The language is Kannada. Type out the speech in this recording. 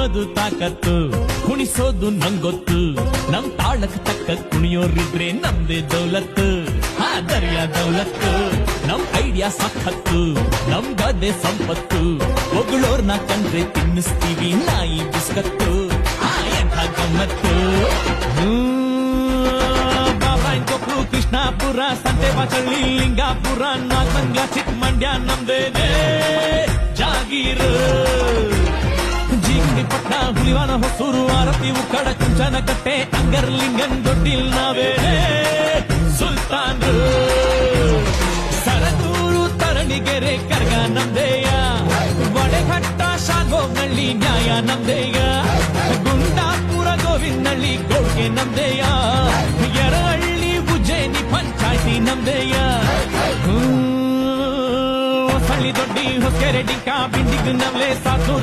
ಕುಣಿಯೋದು ತಾಕತ್ತು, ಕುಣಿಸೋದು ನಂಗೊತ್ತು. ನಮ್ ತಾಳಕ್ ತಕ್ಕ ಕುಣಿಯೋರಿದ್ರೆ ನಮ್ದೇ ದೌಲತ್ತು, ದರ್ಯಾ ದೌಲತ್ತು. ನಮ್ ಐಡಿಯಾ ಸಖತ್ತು, ನಮ್ ಗದ್ದೆ ಸಂಪತ್ತು. ಹೊಗಳೋರ್ನ ಕಂಡ್ರೆ ತಿನ್ನಿಸ್ತೀವಿ ನಾಯಿ ಬಿಸ್ಕತ್ತು. ಎಂಥ ಗಮ್ಮತ್ತು. ಬಾಬಾಯ್ಕೊಪ್ರು, ಕೃಷ್ಣಾಪುರ, ಸಂತೆಬಾಚಳ್ಳಿ, ಲಿಂಗಾಪುರ, ನಾಗಮಂಗ್ಲ, ಚಿಕ್ಕಮಂಡ್ಯ ನಮ್ದೇನೆ ಜಾಗೀರು. ಜಿಂಗಿಪಟ್ನ, ಹುಲಿವಾನ, ಹೊಸೂರು, ಆರತಿ, ಉಕ್ಕಡ, ಕುಂಚನಕಟ್ಟೆ, ಅಂಗರ್ಲಿಂಗನ್, ದೊಡ್ಡಿಲ್ ನಾವೇನೆ ಸುಲ್ತಾನ್ರು. ಸರದೂರು, ತರಣಿಗೆರೆ, ಕರ್ಗ ನಮ್ದೇಯ. ವಡೆಘಟ್ಟ, ಶಾಗೋನಳ್ಳಿ, ನ್ಯಾಯ ನಮ್ದೇಯ. ಗುಂಡಾಪುರ, ಗೋವಿಂದಳ್ಳಿ, ಗೋಡ್ಗೆ ನಮ್ದೇಯ. ಯರಹಳ್ಳಿ, ಉಜ್ಜಯಿನಿ, ಪಂಚಾಯ್ತಿ ನಮ್ದೇಯ. ಹೊಸಳ್ಳಿ, ದೊಡ್ಡಿ, ಹೊಸಕೆರೆ, ಡಿಂಕ, ಬಿಂಡಿಗ್ ನಮ್ಲೆ, ಸಾತೂರ್,